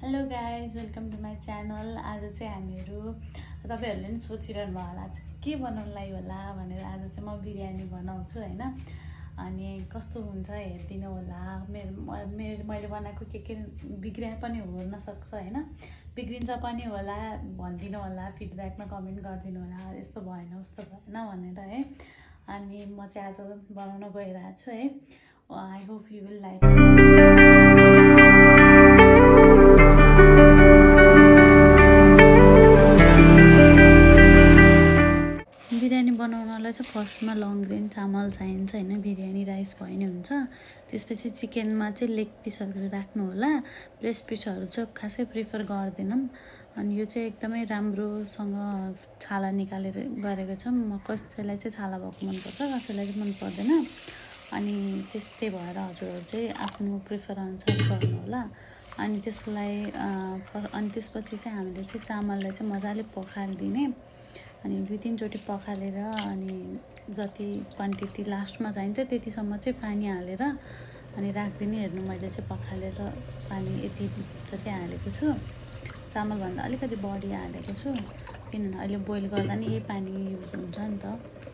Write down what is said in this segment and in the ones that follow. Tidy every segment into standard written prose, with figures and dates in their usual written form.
Hello guys, welcome to my channel. आज चाहिँ हामीहरू तपाईँहरूले पनि सोचिरहनु भयो होला के बनाउनुलाई होला भनेर। आज चाहिँ म बिरयानी बनाउँछु होइन। अनि कस्तो हुन्छ हेरिदिनु होला। मैले बनाएको के बिग्रिए पनि हुनसक्छ होइन, बिग्रिन्छ पनि होला, भनिदिनु होला, फिडब्याकमा कमेन्ट गरिदिनु होला यस्तो भएन उस्तो भएन भनेर है। अनि म चाहिँ आज बनाउन गइरहेको छु है। I hope you will like. Biryani बनाउनलाई चाहिँ फर्स्टमा लङ ग्रेन चामल चाहिन्छ होइन, बिरयानी राइस भयो नि हुन्छ। त्यसपछि चिकनमा चाहिँ लेग पिसहरू राख्नु होला, ब्रेस्ट पिसहरू चाहिँ खासै प्रिफर गर्दैनौँ। अनि यो चाहिँ एकदमै राम्रोसँग छाला निकालेर गरेको छौँ। म कसैलाई चाहिँ छाला भएको मनपर्छ, कसैलाई चाहिँ मन पर्दैन। अनि त्यस्तै भएर हजुरहरू चाहिँ आफ्नो प्रिफर अनुसार गर्नु होला। अनि त्यसपछि चाहिँ हामीले चाहिँ चामललाई चाहिँ मजाले पखालिदिने। अनि 2-3 चोटि पखालेर अनि जति क्वान्टिटी लास्टमा चाहिन्छ त्यतिसम्म चाहिँ पानी हालेर अनि राखिदिने। हेर्नु, मैले चाहिँ पखालेर पानी यति जति हालेको छु, चामलभन्दा अलिकति बढी हालेको छु। किनभने अहिले बोइल गर्दा नि यही पानी युज हुन्छ नि त,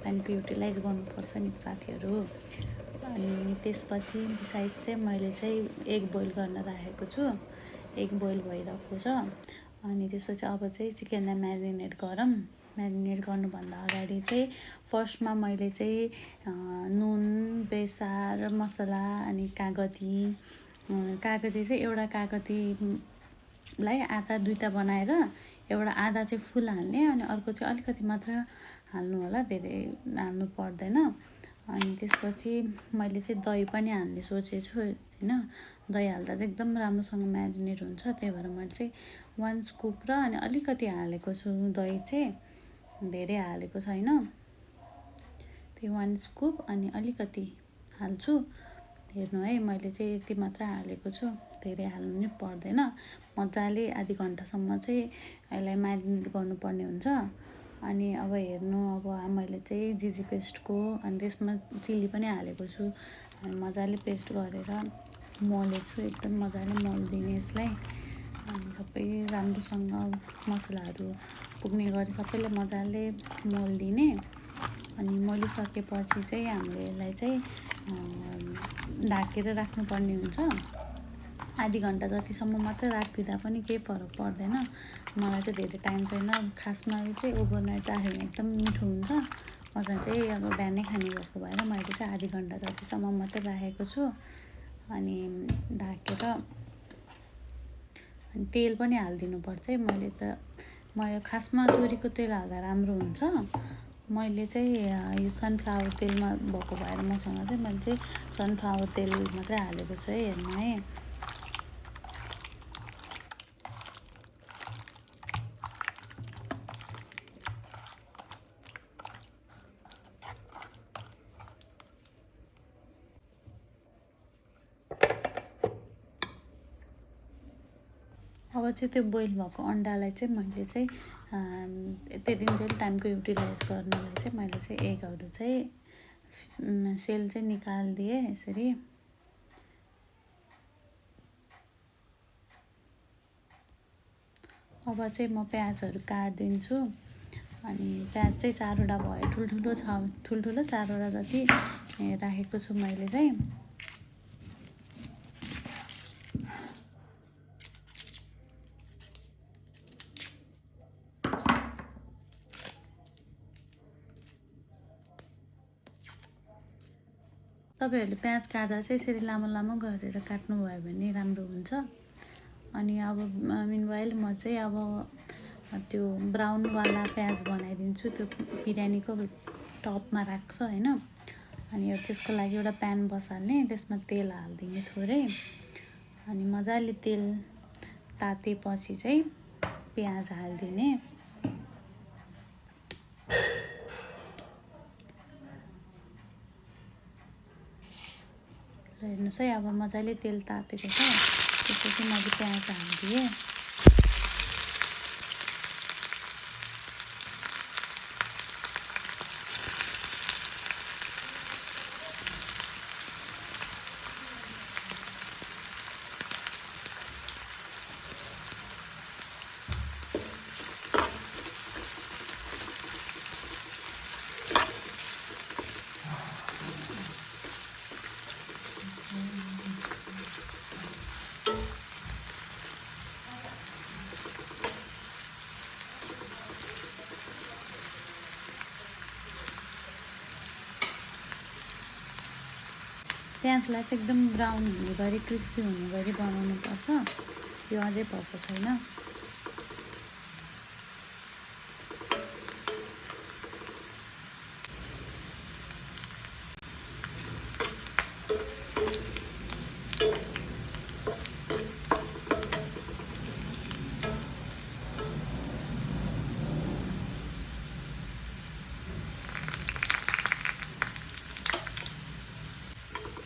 पानीको युटिलाइज गर्नुपर्छ नि साथीहरू। अनि त्यसपछि बिसाइड चाहिँ मैले चाहिँ एग बोइल गर्न राखेको छु, एग बोइल भइरहेको छ। अनि त्यसपछि अब चाहिँ चिकनलाई म्यारिनेट गरौँ। म्यारिनेट गर्नुभन्दा अगाडि चाहिँ फर्स्टमा मैले चाहिँ नुन, बेसार, मसला अनि कागती चाहिँ एउटा कागतीलाई आधा 2टा बनाएर एउटा आधा चाहिँ फुल हाल्ने अनि अर्को चाहिँ अलिकति मात्र हाल्नु होला, धेरै हाल्नु पर्दैन। अनि त्यसपछि मैले चाहिँ दही पनि हाल्ने सोचेको छु होइन। दही हाल्दा चाहिँ एकदम राम्रोसँग म्यारिनेट हुन्छ, त्यही भएर मैले चाहिँ 1 स्कुप र अनि अलिकति हालेको छु। दही चाहिँ धेरै हालेको छैन, त्यही 1 स्कुप अनि अलिकति हाल्छु। हेर्नु है, मैले चाहिँ यति मात्र हालेको छु, धेरै हाल्नु नै पर्दैन। मजाले आधी घन्टासम्म चाहिँ यसलाई म्यारिनेट गर्नुपर्ने हुन्छ। अनि अब हेर्नु, अब मैले चाहिँ जिजी पेस्टको अनि त्यसमा चिली पनि हालेको छु। अनि मजाले पेस्ट गरेर मोलेछु, एकदम मजाले मोलिदिने यसलाई। अनि सबै राम्रोसँग मसलाहरू पुग्ने गरी सबैले मजाले मोलिदिने। अनि मोलिसकेपछि चाहिँ हामीले यसलाई चाहिँ ढाकेर राख्नुपर्ने हुन्छ। आधी घन्टा जतिसम्म मात्रै राखिदिँदा पनि केही फरक पर्दैन। मलाई चाहिँ धेरै टाइम छैन, खासमा यो चाहिँ ओभरनाइट राख्यो भने एकदम मिठो हुन्छ। मसँग चाहिँ अब बिहानै खाने भएको भएर मैले चाहिँ आधी घन्टा जतिसम्म मात्रै राखेको छु। अनि ढाकेर अनि तेल पनि हालिदिनुपर्छ है। मैले खासमा तोरीको तेल हाल्दा राम्रो हुन्छ। मैले चाहिँ यो सनफ्लावर तेलमा भएको भएर मसँग चाहिँ मैले चाहिँ सनफ्लावर तेल मात्रै हालेको छु है। हेर्नु है, अब चाहिँ त्यो बोइल भएको अन्डालाई चाहिँ मैले चाहिँ त्यति चाहिँ टाइमको युटिलाइज गर्नलाई चाहिँ मैले चाहिँ एगहरू चाहिँ सेल चाहिँ निकालिदिएँ यसरी। अब चाहिँ म प्याजहरू काटिदिन्छु। अनि प्याज चाहिँ 4वटा भयो, ठुल्ठुलो 4वटा जति राखेको छु मैले चाहिँ। तपाईँहरूले प्याज काट्दा चाहिँ यसरी लामो लामो गरेर काट्नुभयो भने राम्रो हुन्छ। अनि अब मिनवाइल म चाहिँ अब त्यो ब्राउनवाला प्याज बनाइदिन्छु, त्यो बिरयानीको टपमा राख्छ होइन। अनि त्यसको लागि एउटा प्यान बसाल्ने, त्यसमा तेल हालिदिने थोरै। अनि मजाले तेल तातेपछि चाहिँ प्याज हालिदिने। हेर्नुहोस् है, अब मजाले तेल तातेको छ, त्यसपछि मैले प्याज हालिदिएँ। प्याजलाई चाहिँ एकदम ब्राउन हुने गरी क्रिस्पी हुने गरी बनाउनुपर्छ। यो अझै भएको छैन।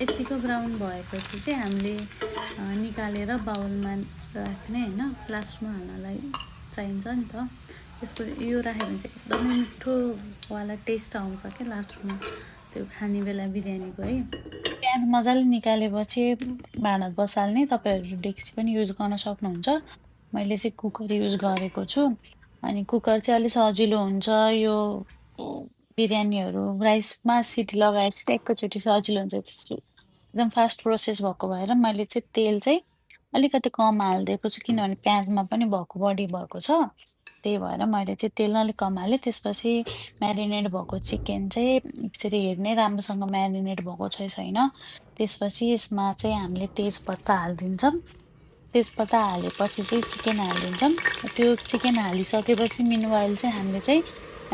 यतिको ब्राउन भएपछि चाहिँ हामीले निकालेर बाउलमा राख्ने होइन, लास्टमा हाल्नलाई चाहिन्छ नि त। यसको यो राख्यो भने चाहिँ एकदमै मिठोवाला टेस्ट आउँछ क्या लास्टमा त्यो खाने बेला बिरयानीको है। प्याज मजाले निकालेपछि भाँडा बसाल्ने, तपाईँहरू डेक्ची पनि युज गर्न सक्नुहुन्छ। मैले चाहिँ कुकर युज गरेको छु। अनि कुकर चाहिँ अलिक सजिलो हुन्छ। यो बिरयानीहरू राइसमा सिटी लगाएपछि चाहिँ एकैचोटि सजिलो हुन्छ। त्यस्तो एकदम फास्ट प्रोसेस भएको भएर मैले चाहिँ तेल चाहिँ अलिकति कम हालिदिएको छु, किनभने प्याजमा पनि बढी भएको छ। त्यही भएर मैले चाहिँ तेल अलिक कम हालेँ। त्यसपछि म्यारिनेट भएको चिकन चाहिँ यसरी हेर्ने राम्रोसँग म्यारिनेट भएको छ छैन। त्यसपछि यसमा चाहिँ हामीले तेजपत्ता हालिदिन्छौँ। तेजपत्ता हालेपछि चाहिँ चिकन हालिदिन्छौँ। त्यो चिकन हालिसकेपछि मिनवाइल चाहिँ हामीले चाहिँ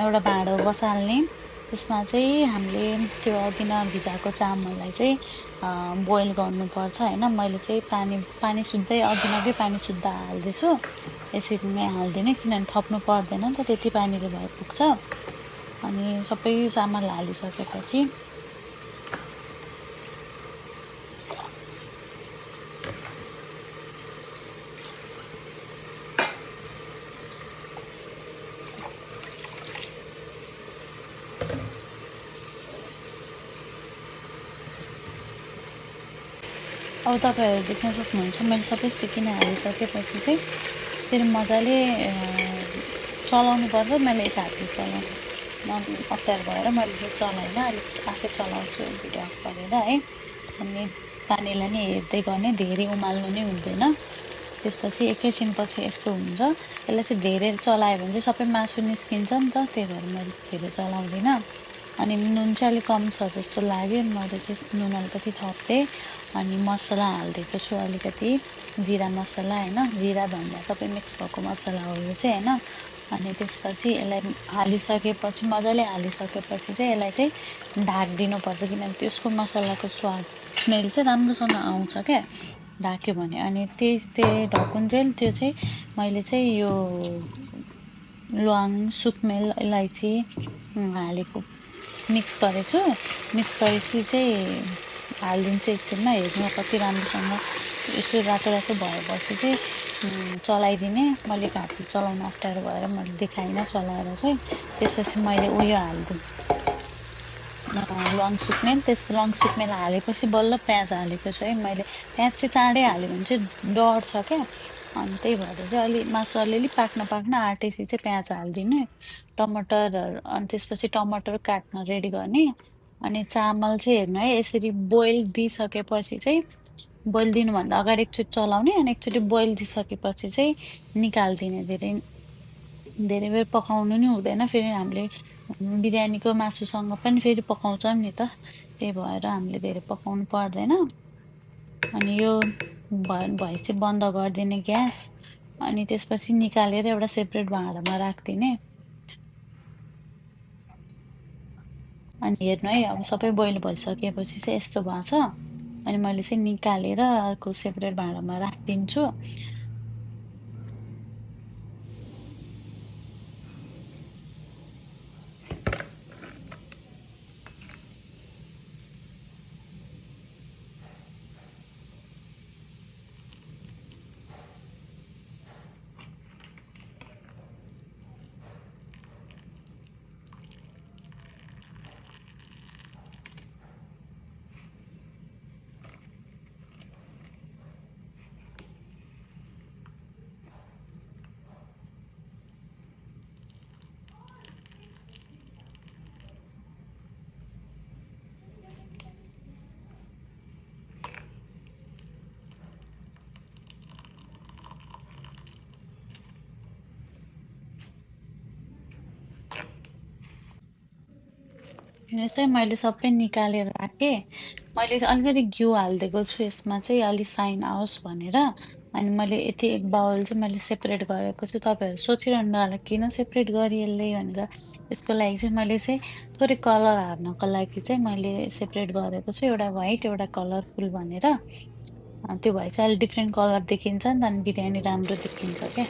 एउटा भाँडो बसाल्ने। त्यसमा चाहिँ हामीले त्यो अघि नभिजाएको चामललाई चाहिँ बोइल गर्नुपर्छ होइन। मैले चाहिँ पानी सुत्दै अघि पानी सुत्दा हाल्दैछु। यसरी नै हालिदिने, किनभने थप्नु पर्दैन नि त, त्यति पानीले पुग्छ। अनि सबै चामल हालिसकेपछि अब तपाईँहरू देख्न सक्नुहुन्छ मैले सबै चिकन हालिसकेपछि चाहिँ यसरी मजाले चलाउनु पर्छ। मैले एक हातले चलाउनु अप्ठ्यारो भएर मैले चाहिँ चलाइनँ, अलिक आफै चलाउँछु भिडियो अफ गरेर है। अनि पानीलाई नै हेर्दै गर्ने, धेरै उमाल्नु नै हुँदैन। त्यसपछि एकैछिनपछि यस्तो हुन्छ। यसलाई चाहिँ धेरै चलायो भने चाहिँ सबै मासु निस्किन्छ नि त, त्यही भएर मैले धेरै चलाउँदिनँ। अनि नुन चाहिँ अलिक कम छ जस्तो लाग्यो, मैले चाहिँ नुन अलिकति थप्थेँ। अनि मसला हालिदिएको छु अलिकति, जिरा मसला होइन, जिरा धनिया सबै मिक्स भएको मसला हो यो चाहिँ होइन। अनि त्यसपछि यसलाई हालिसकेपछि मजाले हालिसकेपछि चाहिँ यसलाई चाहिँ ढाकिदिनुपर्छ, किनभने त्यसको मसलाको स्वाद स्मेल चाहिँ राम्रोसँग आउँछ क्या ढाक्यो भने। अनि त्यही ढकुन्जेल त्यो चाहिँ मैले चाहिँ यो ल्वाङ, सुकमेल, अलैँची हालेको मिक्स गरेछु। मिक्स गरेपछि चाहिँ हालिदिन्छु एकछिनमा। हेर्नु कति राम्रोसँग यसो रातो रातो भएपछि चाहिँ चलाइदिने। मैले हातले चलाउनु अप्ठ्यारो भएर मैले देखाइनँ चलाएर चाहिँ। त्यसपछि मैले उयो हालिदिएँ ल्वाङ सुकमेल। ल्वाङ सुकमेल हालेपछि बल्ल प्याज हालेको छु है मैले। प्याज चाहिँ चाँडै हाल्यो भने चाहिँ डढ्छ क्या। अनि त्यही भएर चाहिँ मासु अलिअलि पाक्न आँटेपछि चाहिँ प्याज हालिदिने, टमाटरहरू। अनि त्यसपछि टमाटर काट्न रेडी गर्ने। अनि चामल चाहिँ हेर्नु है, यसरी बोइल दिइसकेपछि चाहिँ बोइल दिनुभन्दा अगाडि एकचोटि चलाउने, अनि एकचोटि बोइल दिइसकेपछि चाहिँ निकालिदिने। धेरै धेरै बेर पकाउनु नि हुँदैन, फेरि हामीले बिरयानीको मासुसँग पनि फेरि पकाउँछौँ नि त, त्यही भएर हामीले धेरै पकाउनु पर्दैन। अनि यो भएपछि बन्द गरिदिने ग्यास। अनि त्यसपछि निकालेर एउटा सेपरेट भाँडामा राखिदिने। अनि हेर्नु है, अब सबै बोइल भइसकेपछि चाहिँ यस्तो भएको छ। अनि मैले चाहिँ निकालेर अर्को सेपरेट भाँडामा राखिदिन्छु। यो चाहिँ मैले सबै निकालेर राखेँ। मैले चाहिँ अलिकति घिउ हालिदिएको छु यसमा चाहिँ अलि साइन आओस् भनेर। अनि मैले यति 1 बाउल चाहिँ मैले सेपरेट गरेको छु। तपाईँहरू सोचिरहनु होला किन सेपरेट गरेँ यसले भनेर। यसको लागि चाहिँ मैले चाहिँ थोरै कलर हाल्नको लागि चाहिँ मैले सेपरेट गरेको छु। एउटा व्हाइट, एउटा कलरफुल भनेर। त्यो भए चाहिँ अलिक डिफ्रेन्ट कलर देखिन्छ नि त अनि बिरयानी राम्रो देखिन्छ क्या।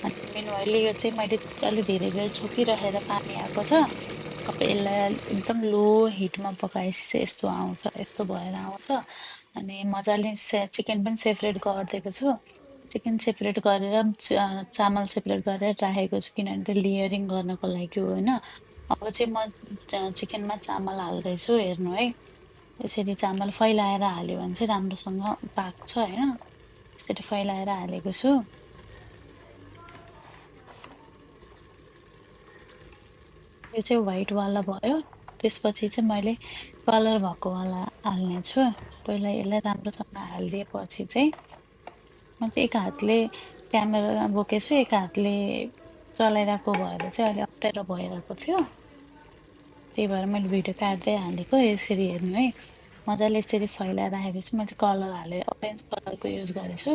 अनि मेनुवाइल यो चाहिँ मैले अलि धेरै बेर छोपिरहेर पानी आएको छ। अब यसलाई एकदम लो हिटमा पकाएपछि चाहिँ यस्तो आउँछ, यस्तो भएर आउँछ। अनि मजाले चिकन पनि सेपरेट गरिदिएको छु। चिकन सेपरेट गरेर चामल सेपरेट गरेर राखेको छु किनभने त्यो लेयरिङ गर्नको लागि हो होइन। अब चाहिँ म चिकनमा चामल हाल्दैछु हेर्नु है। यसरी चामल फैलाएर हाल्यो भने चाहिँ राम्रोसँग पाक्छ होइन। यसरी फैलाएर हालेको छु। यो चाहिँ व्हाइटवाला भयो। त्यसपछि चाहिँ मैले कलर भएकोवाला हाल्ने छु। पहिला यसलाई राम्रोसँग हालिदिएपछि चाहिँ म चाहिँ एक हातले क्यामेरा बोकेछु, एक हातले चलाइरहेको भएर चाहिँ अलि अप्ठ्यारो भइरहेको थियो। त्यही भएर मैले भिडियो काट्दै हालेको। यसरी हेर्नु है। मजाले यसरी फैलाएर राखेपछि मैले कलर हालेँ, अरेन्ज कलरको युज गरेछु।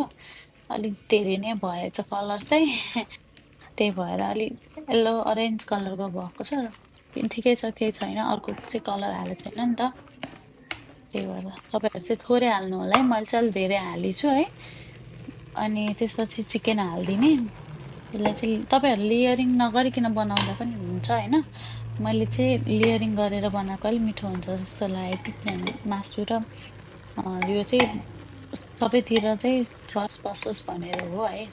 अलिक धेरै नै भएछ कलर चाहिँ त्यही भएर अलिक येल्लो अरेन्ज कलरको भएको छ। ठिकै छ, केही छैन। अर्को चाहिँ कलर हालेको छैन नि त। त्यही भएर तपाईँहरू चाहिँ थोरै हाल्नु होला है। मैले चाहिँ अलिक धेरै हालेछु है। अनि त्यसपछि चिकन हालिदिने। यसलाई चाहिँ तपाईँहरू लेयरिङ नगरिकन बनाउँदा पनि हुन्छ होइन। मैले चाहिँ लेयरिङ गरेर बनाएको अलिक मिठो हुन्छ जस्तो लागेको थियो किनभने मासु र यो चाहिँ सबैतिर चाहिँ फर्स्ट बसोस् भनेर हो है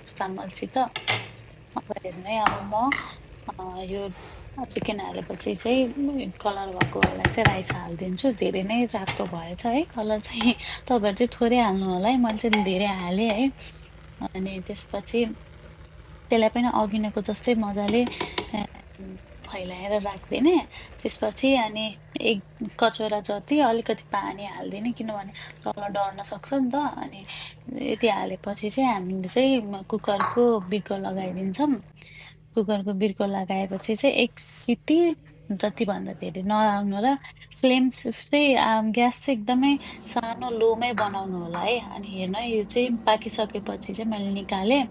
चामलसित। अब हेर्नु है, अब म यो चिकन हालेपछि चाहिँ कलर भएकोवाला चाहिँ राइस हालिदिन्छु। धेरै नै रातो भएछ है कलर चाहिँ। तपाईँहरू चाहिँ थोरै हाल्नु होला है। मैले चाहिँ धेरै हालेँ है। अनि त्यसपछि त्यसलाई पनि अघिनको जस्तै मजाले फैलाएर राखिदिने। त्यसपछि अनि 1 कचौरा जति अलिकति पानी हालिदिने किनभने तल डढ्न सक्छ नि त। अनि यति हालेपछि चाहिँ हामीले चाहिँ कुकरको बिर्को लगाइदिन्छौँ। कुकरको बिर्को लगाएपछि चाहिँ 1 सिटी जतिभन्दा धेरै नलाग्नु र फ्लेम चाहिँ ग्यास चाहिँ एकदमै सानो लोमै बनाउनु होला है। अनि हेर्नु है, यो चाहिँ पाकिसकेपछि चाहिँ मैले निकालेँ।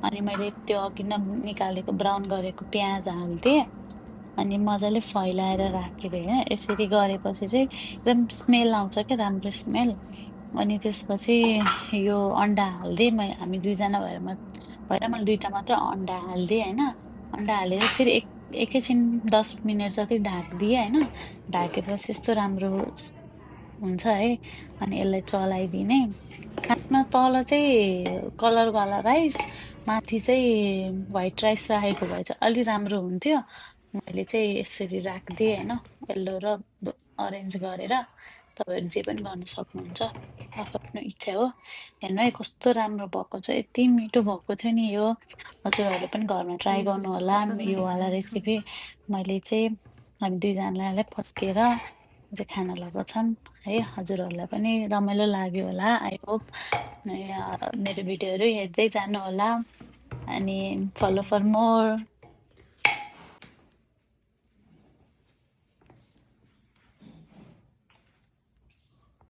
अनि मैले त्यो अघि निकालेको ब्राउन गरेको प्याज हालिदिएँ। अनि मजाले फैलाएर राखिदिएँ होइन। यसरी गरेपछि चाहिँ एकदम स्मेल आउँछ क्या, राम्रो स्मेल। अनि त्यसपछि यो अन्डा हालिदिएँ। हामी 2 जना भएर मैले 2टा मात्र अन्डा हालिदिएँ होइन। अन्डा हालेर फेरि एकैछिन 10 मिनट जति ढाकिदिएँ होइन। ढाकेपछि यस्तो राम्रो हुन्छ है। अनि यसलाई चलाइदिने। खासमा तल चाहिँ कलरवाला राइस, माथि चाहिँ व्हाइट राइस राखेको भए चाहिँ अलि राम्रो हुन्थ्यो। मैले चाहिँ यसरी राखिदिएँ होइन, येल्लो र अरेन्ज गरेर। तपाईँहरू जे पनि गर्न सक्नुहुन्छ, आफ्नो इच्छा हो। हेर्नु है कस्तो राम्रो भएको छ, यति मिठो भएको थियो नि यो। हजुरहरूले पनि घरमा ट्राई गर्नु होला योवाला रेसिपी। मैले चाहिँ हामी 2जनालाई पस्केर चाहिँ खाना लगाएको छौँ है। हजुरहरूलाई पनि रमाइलो लाग्यो होला आई होप। मेरो भिडियोहरू हेर्दै जानु होला। अनि फलो फर मोर।